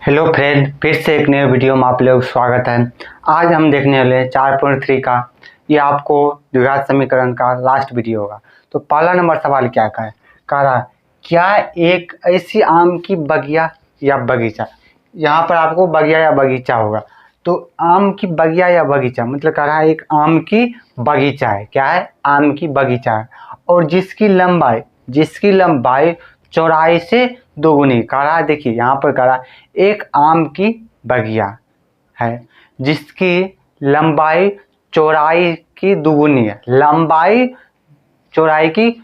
Hello friend, फिर से एक नए वीडियो में आप लोग स्वागत है। आज हम देखने वाले हैं 4.3 का, ये आपको द्विघात समीकरण का लास्ट वीडियो होगा। तो पहला नंबर सवाल क्या कह रहा है, क्या एक ऐसी आम की बगिया या बगीचा, यहाँ पर आपको बगिया या बगीचा होगा। तो आम की बगिया या बगीचा मतलब कह रहा है एक आम की बगीचा है। क्या है? आम की बगीचा है, और जिसकी लंबाई चौड़ाई से दोगुनी। कह रहा है, देखिए यहाँ पर कह रहा है एक आम की बगिया है जिसकी लंबाई चौड़ाई की दुगुनी है। लंबाई चौड़ाई की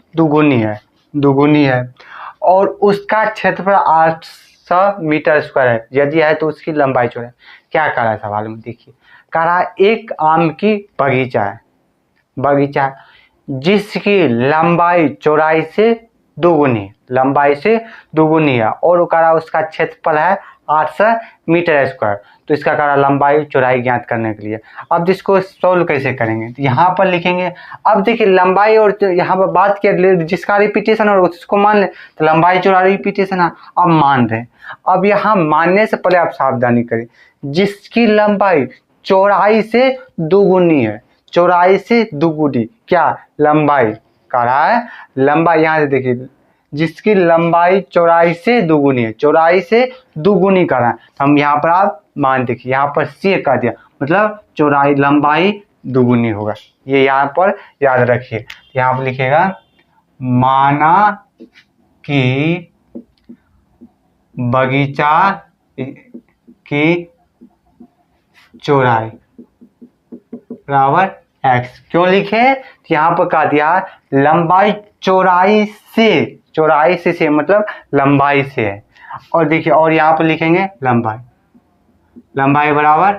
दुगुनी है और उसका क्षेत्रफल 800 मीटर स्क्वायर है। यदि है तो उसकी लंबाई चौड़ाई क्या कह रहा है सवाल में, देखिए। कह रहा है एक आम की बगीचा जिसकी लंबाई चौड़ाई से दुगुनी है और कह रहा उसका क्षेत्रफल है 800 मीटर स्क्वायर। तो इसका कह रहा लंबाई चौड़ाई ज्ञात करने के लिए। अब इसको सॉल्व कैसे करेंगे, तो यहाँ पर लिखेंगे। अब देखिए लंबाई और यहाँ पर बात किया जिसका रिपीटेशन और उसको मान ले, तो लंबाई चौड़ाई रिपीटेशन है, अब मान रहे। अब यहाँ मानने से पहले आप सावधानी करें, जिसकी लंबाई चौड़ाई से दुगुनी है। चौड़ाई से दुगुनी क्या लंबाई कह रहा है, लंबाई यहाँ से देखिए जिसकी लंबाई चौड़ाई से दुगुनी है, चौड़ाई से दुगुनी कर रहा है। हम यहाँ पर आप मान देखिए, यहाँ पर से कर दिया मतलब चौड़ाई लंबाई दुगुनी होगा। ये यहाँ पर याद रखिए। यहाँ पर लिखेगा माना कि बगीचा की चौड़ाई बराबर x। क्यों लिखे? यहाँ पर कह दिया लंबाई चौड़ाई से मतलब लंबाई से है। और देखिए और यहाँ पर लिखेंगे लंबाई बराबर,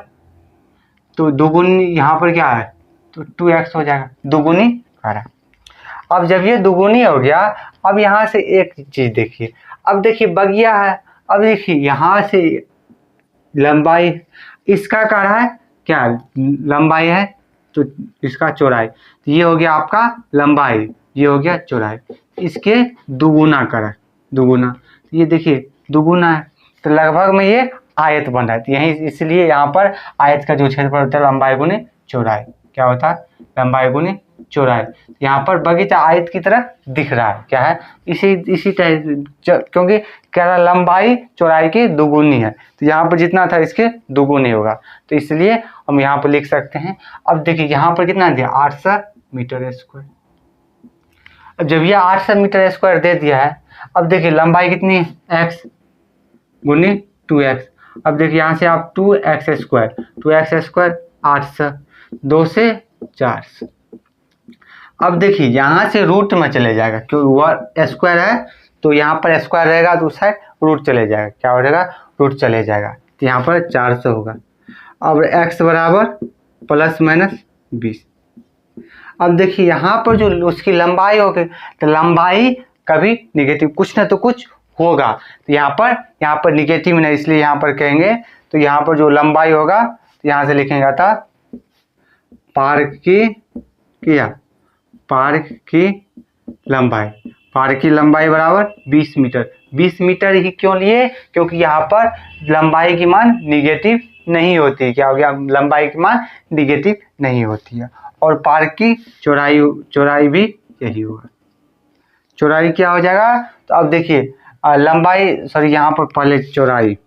तो दुगुनी यहाँ पर क्या है तो 2x हो जाएगा, दुगुनी कह रहा। अब जब ये दुगुनी हो गया, अब यहाँ से एक चीज देखिए। अब देखिए बगिया है, अब देखिए यहाँ से लंबाई इसका कह रहा है क्या लंबाई है, तो इसका चौड़ाई। तो ये हो गया आपका लंबाई, ये हो गया चौड़ाई। इसके दुगुना करा, दुगुना, ये देखिए दुगुना है, तो लगभग में ये आयत बन रहा है। तो यही इसलिए यहाँ पर आयत का जो क्षेत्रफल होता है लंबाई गुने चौड़ाई, क्या होता है लंबाई गुने चौड़ाई। यहाँ पर बगीचा आयत की तरह दिख रहा है, क्या है इसी टाइप, क्योंकि कह रहा लंबाई चौड़ाई की दुगुनी है, तो यहाँ पर जितना था इसके दुगुनी होगा। तो इसलिए हम यहाँ पर लिख सकते हैं। अब देखिए यहाँ पर कितना दिया 800 मीटर स्क्वायर। अब जब ये 800 मीटर स्क्वायर दे दिया है, अब देखिए लंबाई कितनी है x गुनी 2x। अब देखिए यहाँ से आप 2x स्क्वायर 800, 2 से 4। अब देखिए यहाँ से रूट में चले जाएगा, क्योंकि वह स्क्वायर है तो यहाँ पर स्क्वायर रहेगा तो उस साइड रूट चले जाएगा, क्या हो जाएगा रूट चले जाएगा। तो यहाँ पर 400 होगा। अब x बराबर प्लस माइनस 20। अब देखिए यहाँ पर जो उसकी लंबाई होगी, तो लंबाई कभी निगेटिव कुछ ना तो कुछ होगा। तो यहाँ पर निगेटिव नहीं, इसलिए यहाँ पर कहेंगे तो यहाँ पर जो लंबाई होगा तो यहाँ से लिखेंगे था पार्क की लंबाई बराबर 20 मीटर। 20 मीटर ही क्यों लिए? क्योंकि यहाँ पर लंबाई की मान निगेटिव नहीं होती। क्या हो गया, लंबाई की मान निगेटिव नहीं होती है। और पार्क की चौड़ाई भी यही होगा। चौड़ाई क्या हो जाएगा, तो अब देखिए लंबाई यहाँ पर पहले चौड़ाई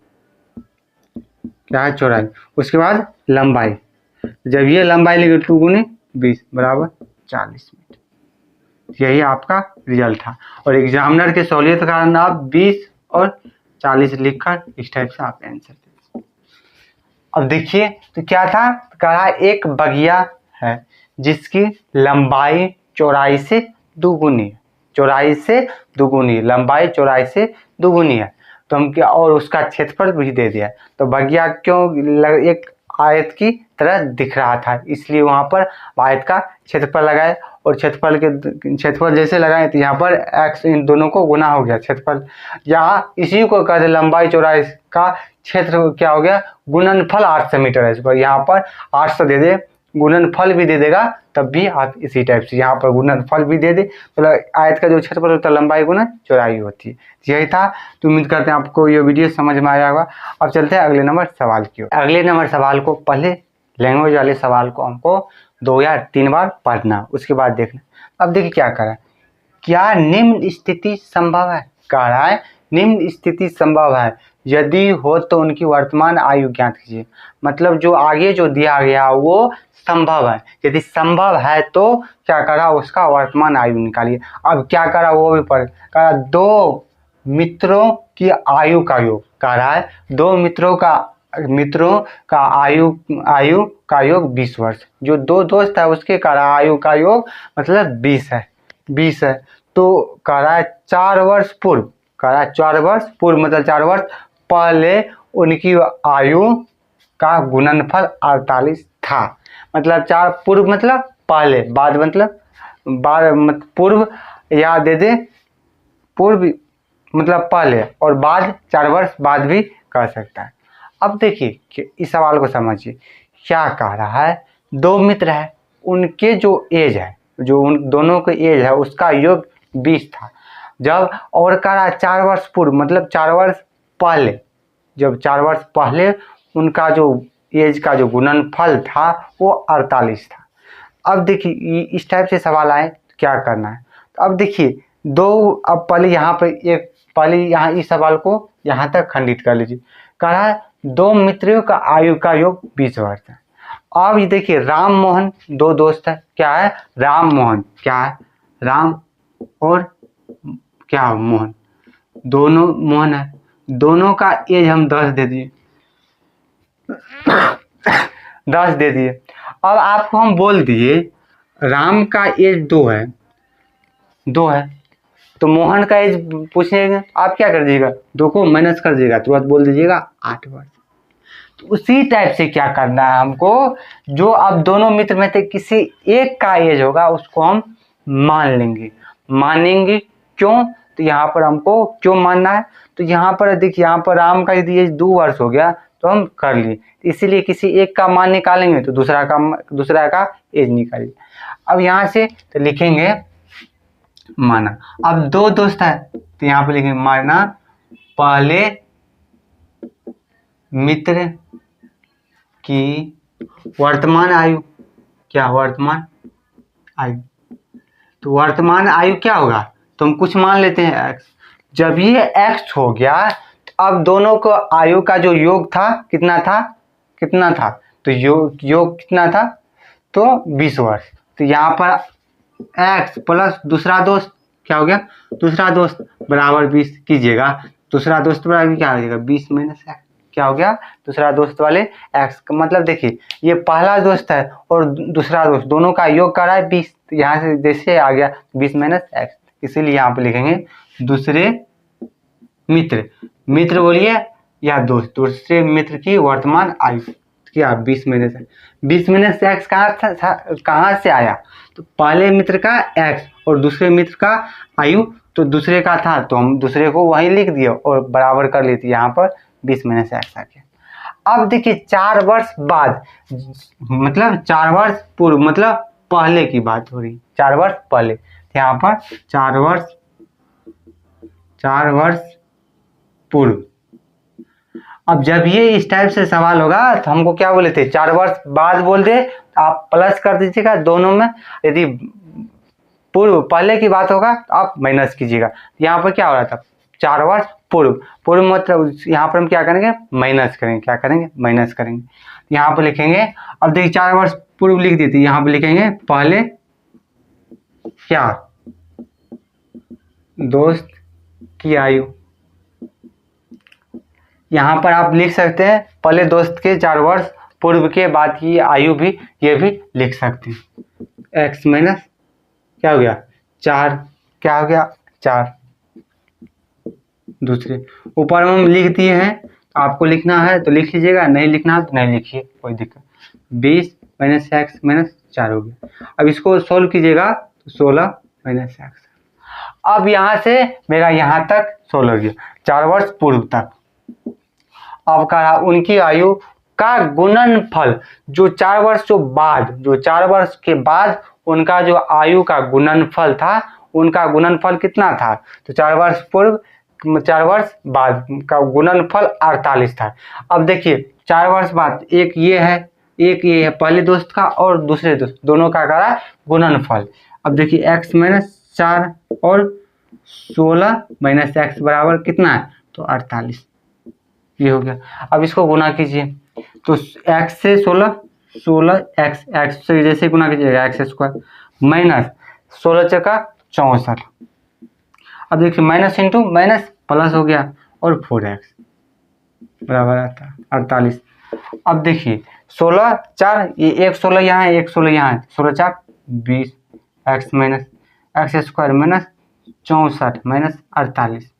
क्या है, चौड़ाई, उसके बाद लंबाई। जब ये लंबाई लिखे 2 गुने 20 बराबर 40 मीटर। यही आपका रिजल्ट था। और एग्जामिनर के सहूलियत के कारण आप 20 और 40 लिखकर इस टाइप से आप आंसर दे। अब देखिए तो क्या था, कहा एक बगिया है जिसकी लंबाई चौड़ाई से दुगुनी है, लंबाई चौड़ाई से दुगुनी है। तो हम क्या, और उसका क्षेत्रफल भी दे दिया। तो बगिया क्यों एक आयत की तरह दिख रहा था, इसलिए वहां पर आयत का क्षेत्रफल लगाए। और क्षेत्रफल जैसे लगाए तो यहाँ पर x इन दोनों को गुना हो गया क्षेत्रफल। यहाँ इसी को कहते लंबाई चौड़ाई का क्षेत्र क्या हो गया गुणनफल 800 मीटर है। यहाँ पर 800 दे दे गुणनफल भी दे देगा तब भी आप इसी टाइप से यहाँ पर गुणनफल भी दे दे, मतलब आयत का जो क्षेत्रफल होता है लंबाई गुना चौड़ाई होती है। यही था, तो उम्मीद करते हैं आपको ये वीडियो समझ में आया होगा। अब चलते हैं अगले नंबर सवाल की ओर। अगले नंबर सवाल को पहले लैंग्वेज वाले सवाल को हमको 2 या 3 बार पढ़ना, उसके बाद देखना। अब देखिए क्या करा, क्या निम्न स्थिति संभव है, कह रहा है निम्न स्थिति संभव है, यदि हो तो उनकी वर्तमान आयु ज्ञात कीजिए। मतलब जो आगे जो दिया गया वो संभव है, यदि संभव है तो क्या करा, उसका वर्तमान आयु निकालिए। अब क्या करा वो भी पढ़, कहा 2 मित्रों की आयु का योग, कह रहा है 2 मित्रों का आयु का योग 20 वर्ष। जो 2 दोस्त है उसके कह रहा आयु का योग मतलब 20 है। तो कह रहा है 4 वर्ष पूर्व, कह रहा है 4 वर्ष पूर्व मतलब 4 वर्ष पहले उनकी आयु का गुणनफल 48 था। मतलब 4 पूर्व मतलब पहले, बाद मतलब पूर्व या दे दे, पूर्व मतलब पहले और बाद 4 वर्ष बाद भी कर सकता है। अब देखिए कि इस सवाल को समझिए, क्या कह रहा है 2 मित्र है, उनके जो एज है, जो उन दोनों के एज है उसका योग 20 था जब, और कह रहा है 4 वर्ष पूर्व मतलब 4 वर्ष पहले, जब 4 वर्ष पहले उनका जो एज का जो गुणनफल था वो 48 था। अब देखिए इस टाइप से सवाल आए तो क्या करना है। तो अब देखिए अब पहले यहाँ पर पहले यहाँ इस सवाल को यहाँ तक खंडित कर लीजिए। कह रहा है 2 मित्रों का आयु का योग 20 वर्ष है। अब ये देखिए राम मोहन 2 दोस्त है, क्या है राम मोहन, क्या है राम और क्या मोहन, दोनों मोहन है, दोनों का एज हम 10 दे दिए 10 दे दिए। अब आपको हम बोल दिए राम का एज 2 है तो मोहन का एज पूछेंगे, आप क्या कर दीजिएगा 2 को माइनस कर दीजिएगा, तुरंत बोल दीजिएगा 8 वर्ष। तो उसी टाइप से क्या करना है हमको, जो अब दोनों मित्र में से किसी एक का एज होगा उसको हम मानेंगे। क्यों, तो यहाँ पर हमको क्यों मानना है, तो यहाँ पर देखिए यहाँ पर राम का यदि एज 2 वर्ष हो गया तो हम कर लिए, इसीलिए किसी एक का मान निकालेंगे तो दूसरा का एज निकालिए। अब यहाँ से तो लिखेंगे माना। अब 2 दोस्त है तो यहाँ पर लिखेंगे माना पहले मित्र की वर्तमान आयु, क्या वर्तमान आयु, तो वर्तमान आयु क्या होगा, तो हम कुछ मान लेते हैं x। जब ये x हो गया तो अब दोनों को आयु का जो योग था कितना था, तो योग कितना था, तो 20 वर्ष। तो यहाँ पर x प्लस दूसरा दोस्त क्या हो गया, दूसरा दोस्त बराबर 20 कीजिएगा, दूसरा दोस्त बराबर क्या हो जाएगा 20 माइनस x, क्या हो गया दूसरा दोस्त वाले x। मतलब देखिए ये पहला दोस्त है और दूसरा दोस्त दोनों का योग कर रहा है 20, तो यहाँ से जैसे आ गया 20 माइनस x, इसीलिए यहाँ पे लिखेंगे दूसरे मित्र बोलिए या दोस्त, दूसरे मित्र की वर्तमान आयु क्या 20 माइनस x कहाँ से आया, तो पहले मित्र का x और दूसरे मित्र का आयु, तो दूसरे का था तो हम दूसरे को वहीं लिख दिए और बराबर कर लेते, यहाँ पर 20 माइनस x आ गया। अब देखिए 4 वर्ष बाद मतलब 4 वर्ष पूर्व मतलब पहले की बात हो रही, 4 वर्ष पहले, यहाँ पर 4 वर्ष पूर्व। अब जब ये इस टाइप से सवाल होगा तो हमको क्या बोले थे 4 वर्ष बाद बोल दे, आप प्लस कर दीजिएगा दोनों में, यदि पूर्व पहले की बात होगा तो आप माइनस कीजिएगा। यहाँ पर क्या हो रहा था 4 वर्ष पूर्व मतलब यहाँ पर हम क्या करेंगे माइनस करेंगे, यहाँ पर लिखेंगे। अब देखिए 4 वर्ष पूर्व लिख देते, यहाँ पर लिखेंगे पहले क्या दोस्त की आयु, यहाँ पर आप लिख सकते हैं पहले दोस्त के 4 वर्ष पूर्व के बाद की आयु भी, ये भी लिख सकते हैं। x माइनस क्या हो गया 4, क्या हो गया 4, दूसरे ऊपर हम लिख दिए हैं, आपको लिखना है तो लिख लीजिएगा, नहीं लिखना है तो नहीं लिखिए, कोई दिक्कत। 20 माइनस x माइनस 4 हो गया। अब इसको सोल्व कीजिएगा तो 16 माइनस x। अब यहाँ से मेरा यहाँ तक 16 हो गया 4 वर्ष पूर्व तक। अब कहा उनकी आयु का गुणनफल, जो 4 वर्ष के बाद उनका जो आयु का गुणनफल था, उनका गुणनफल कितना था, तो 4 वर्ष पूर्व 4 वर्ष बाद का गुणनफल 48 था। अब देखिए 4 वर्ष बाद एक ये है पहले दोस्त का और दूसरे दोस्त दोनों का करा गुणनफल। अब देखिए x - 4 और 16 - x बराबर कितना है, तो 48, ये हो गया। अब इसको गुना कीजिए, तो x से 16 x से जैसे गुना कीजिएगा x² माइनस 16 चका 64। अब देखिए माइनस इंटू माइनस प्लस हो गया और 4x बराबर आता है 48। अब देखिए 16 4 ये एक 16 यहाँ है, एक 16 यहाँ है, 16 4 20 x minus x² minus 64 minus 48।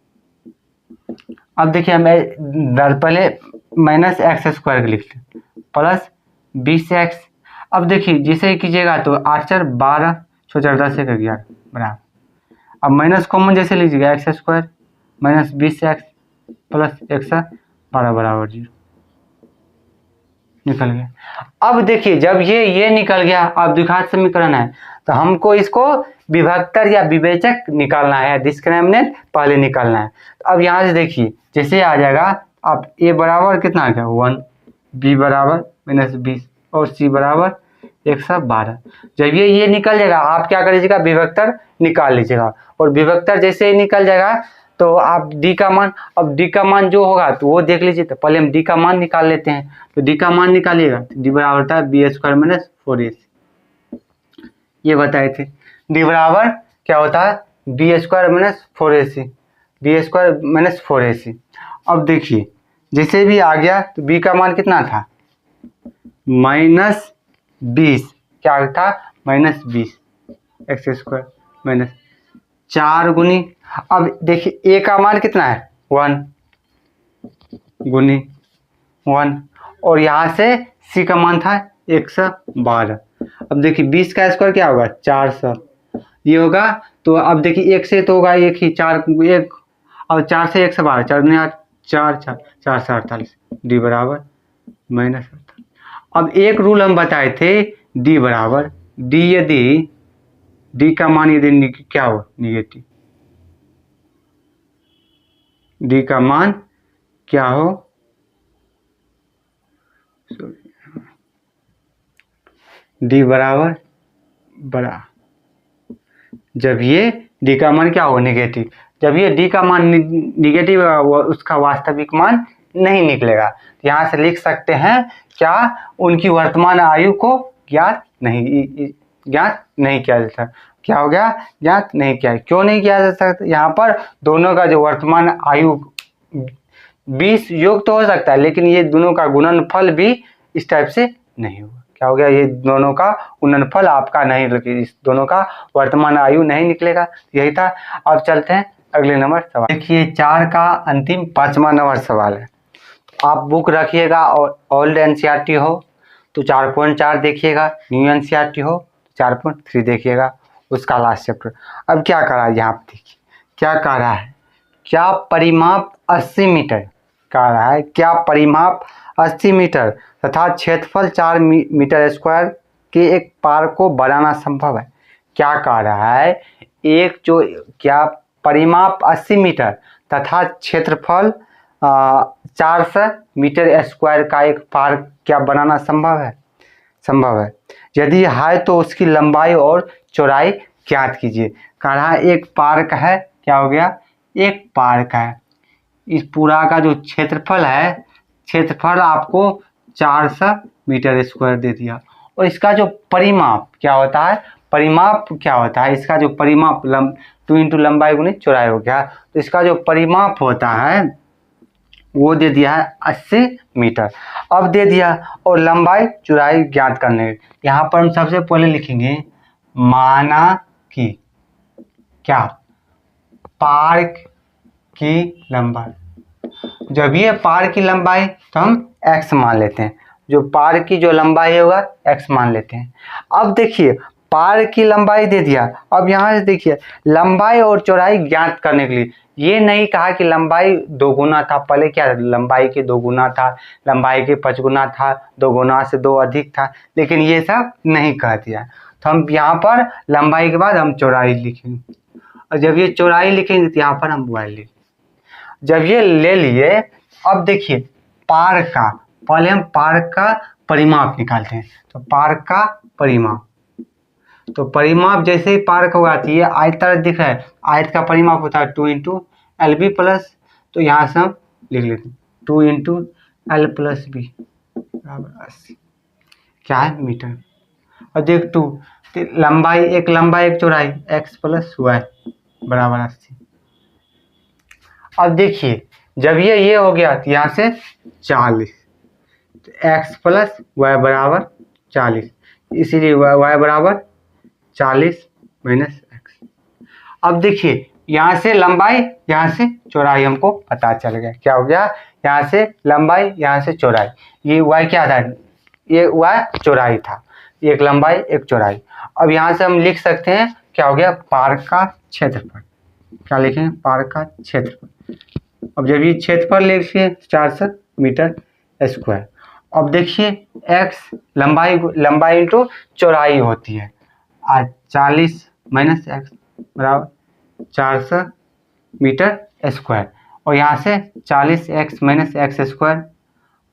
अब देखिए हम पहले माइनस x² के लिख लें प्लस 20x। अब देखिए जिसे कीजिएगा तो 8 4 12 6 4 10 1 11 बराबर। अब माइनस कॉमन जैसे लीजिएगा x² माइनस 20x प्लस 112 बराबर 0 निकल गया। अब देखिए जब ये निकल गया, अब द्विघात समीकरण है तो हमको इसको विभक्तर या विवेचक निकालना है, डिस्क्रिमिनेंट पहले निकालना है। तो अब यहाँ से देखिए जैसे आ जाएगा, अब a बराबर कितना आ गया 1, b बराबर -20 और c बराबर 112। जब ये निकल जाएगा आप क्या करिएगा, विभक्तर निकाल लीजिएगा, और विभक्तर जैसे ही निकल जाएगा तो आप d का मान, अब d का मान जो होगा तो वो देख लीजिए। तो पहले हम d का मान निकाल लेते हैं, तो d का मान निकालिएगा, d बराबर होता है b² - 4ac, ये बताए थे। d बराबर क्या होता है b² - 4ac, b² - 4ac। अब देखिए जैसे भी आ गया तो b का मान कितना था -20, क्या था -20 x² माइनस 4 गुनी, अब देखिए a का मान कितना है 1 गुनी 1, और यहाँ से c का मान था 112। अब देखिए 20 का स्क्वायर क्या होगा 400, ये होगा। तो अब देखिए 1 से तो होगा 1 ही 4 1, और 4 से 112 4 दूनी 8 4 4 4 से 48, d बराबर -48। अब एक रूल हम बताए थे d बराबर यदि d का मान यदि क्या हो निगेटिव, d का मान क्या हो d बराबर बड़ा, जब ये d का मान क्या हो नेगेटिव, जब ये d का मान निगेटिव उसका वास्तविक मान नहीं निकलेगा। यहाँ से लिख सकते हैं क्या, उनकी वर्तमान आयु को ज्ञात नहीं किया जा सकता। क्या हो गया, ज्ञात नहीं किया। क्यों नहीं किया जा सकता, यहाँ पर दोनों का जो वर्तमान आयु 20 योग तो हो सकता है, लेकिन ये दोनों का गुणनफल भी इस टाइप से नहीं होगा। क्या हो गया, ये दोनों का गुणनफल आपका नहीं, इस दोनों का वर्तमान आयु नहीं निकलेगा। यही था। अब चलते हैं अगले नंबर सवाल। देखिए 4 का अंतिम 5वां नंबर सवाल है। आप बुक रखिएगा और ओल्ड एनसीईआरटी हो तो 4.4 देखिएगा, न्यू एनसीईआरटी हो 4.3 देखिएगा, उसका लास्ट चैप्टर। अब क्या करा है यहाँ पे, देखिए क्या कह रहा है, क्या परिमाप 80 मीटर कह रहा है, क्या परिमाप 80 मीटर तथा क्षेत्रफल 4 मीटर स्क्वायर के एक पार्क को बनाना संभव है। क्या कह रहा है, एक जो क्या परिमाप 80 मीटर तथा क्षेत्रफल 400 मीटर स्क्वायर का एक पार्क क्या बनाना संभव है। यदि है तो उसकी लंबाई और चौड़ाई ज्ञात कीजिए। कह रहा है एक पार्क है, क्या हो गया, एक पार्क है, इस पूरा का जो क्षेत्रफल है, क्षेत्रफल आपको 400 मीटर स्क्वायर दे दिया, और इसका जो परिमाप क्या होता है, इसका जो परिमाप 2 इंटू लंबाई गुनी चौड़ाई हो गया, तो इसका जो परिमाप होता है वो दे दिया है 80 मीटर। अब दे दिया और लंबाई चौड़ाई ज्ञात करने, यहाँ पर हम सबसे पहले लिखेंगे माना कि क्या पार्क की लंबाई। जब ये पार्क की लंबाई तो हम x मान लेते हैं, जो पार्क की जो लंबाई होगा x मान लेते हैं। अब देखिए पार की लंबाई दे दिया। अब यहाँ से देखिए लंबाई और चौड़ाई ज्ञात करने के लिए ये नहीं कहा कि लंबाई 2 गुना था, पहले क्या था, लंबाई के 2 गुना था, लंबाई के 5 गुना था, 2 गुना से 2 अधिक था, लेकिन ये सब नहीं कह दिया। तो हम यहाँ पर लंबाई के बाद हम चौड़ाई लिखेंगे, और जब ये चौड़ाई लिखेंगे तो यहाँ पर हम y लिखेंगे। जब ये ले लिए, अब देखिए पार का, पहले हम पार का परिमाप निकालते हैं। तो पार का परिमाप, तो परिमाप जैसे ही पार का होगा तो ये आयत तरह दिख रहा है, आयत का परिमाप होता है 2 इंटू एल बी प्लस, तो यहाँ से हम लिख लेते हैं 2 इंटू एल प्लस बी बराबर 80, क्या है मीटर। और देख 2 लंबाई एक चौड़ाई x प्लस वाई बराबर 80। अब देखिए जब ये हो गया तो यहाँ से 40, तो x प्लस वाई बराबर 40, इसीलिए y बराबर 40 माइनस एक्स। अब देखिए यहाँ से लंबाई यहाँ से चौड़ाई हमको पता चल गया, क्या हो गया, यहाँ से लंबाई यहाँ से चौड़ाई, ये y क्या था, ये y चौड़ाई था, एक लंबाई एक चौड़ाई। अब यहाँ से हम लिख सकते हैं क्या हो गया, पार का क्षेत्रफल, क्या लिखेंगे, पार का क्षेत्रफल। अब जब ये क्षेत्रफल लिखिए 400 मीटर स्क्वायर। अब देखिए x लंबाई इंटू चौड़ाई होती है, आज 40 माइनस एक्स बराबर 400 मीटर स्क्वायर, और यहाँ से 40x minus x square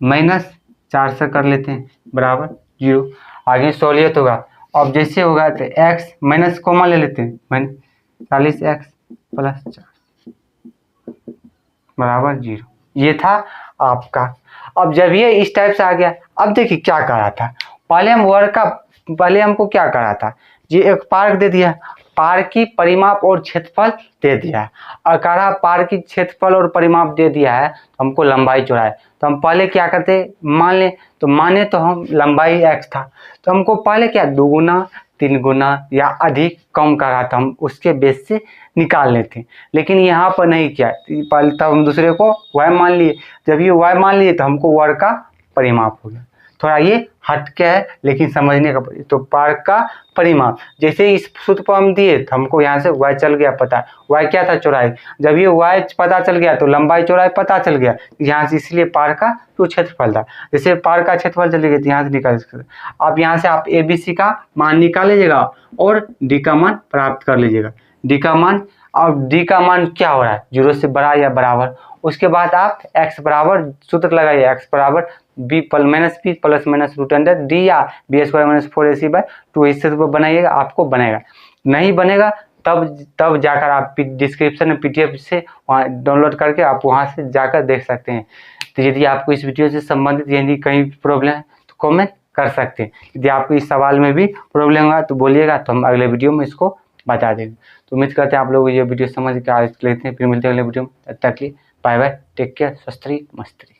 minus 400 कर लेते हैं बराबर 0, आगे सहूलियत होगा। अब जैसे होगा तो x माइनस कॉमन ले लेते हैं, माइनस 40x प्लस 4 बराबर 0, ये था आपका। अब जब ये इस टाइप से आ गया, अब देखिए क्या करा था, पहले हमको क्या करा था, ये एक पार्क दे दिया, पार की परिमाप और क्षेत्रफल दे दिया है, और कहा पार की क्षेत्रफल और परिमाप दे दिया है तो हमको लंबाई चौड़ाई, तो हम पहले क्या करते, माने तो हम लंबाई x था, तो हमको पहले क्या 2 गुना 3 गुना या अधिक कम करा था, हम उसके बेस से निकाल लेते। लेकिन यहाँ पर नहीं किया, पहले तब हम दूसरे को y मान लिए, जब ये y मान लिए तो हमको वर्ग का परिमाप हो गया। थोड़ा ये हटके है लेकिन समझने का, तो पार का परिमाप जैसे इस सूत्र पर हम दिए तो हमको यहाँ से y चल गया पता, y क्या था, चौड़ाई, जब ये y पता चल गया तो लंबाई चौड़ाई पता चल गया यहाँ से, इसलिए पार का तो क्षेत्रफल था, जैसे पार का क्षेत्रफल चल गया तो यहाँ से निकाल सकते। अब यहाँ से आप ABC का मान निकाल लीजिएगा और D का मान प्राप्त कर लीजिएगा, D का मान, और D का मान क्या हो रहा है 0 से बड़ा या बराबर। उसके बाद आप x बराबर सूत्र लगाइए, x बराबर b minus P plus minus root under D या बी स्क्वायर माइनस 4ac/2, इससे बनाइएगा, आपको बनेगा, नहीं बनेगा तब जाकर आप डिस्क्रिप्शन में PDF से वहाँ डाउनलोड करके आप वहाँ से जाकर देख सकते हैं। तो यदि आपको इस वीडियो से संबंधित यदि कहीं प्रॉब्लम है तो कमेंट कर सकते हैं, यदि आपको इस सवाल में भी प्रॉब्लम होगा तो बोलिएगा, तो हम अगले वीडियो में इसको बता देंगे। तो उम्मीद करते हैं आप लोग ये वीडियो समझ के आज लेते हैं, फिर मिलते हैं अगले वीडियो में, तब तक के बाय बाय, टेक केयर, स्वस्ति मस्ती।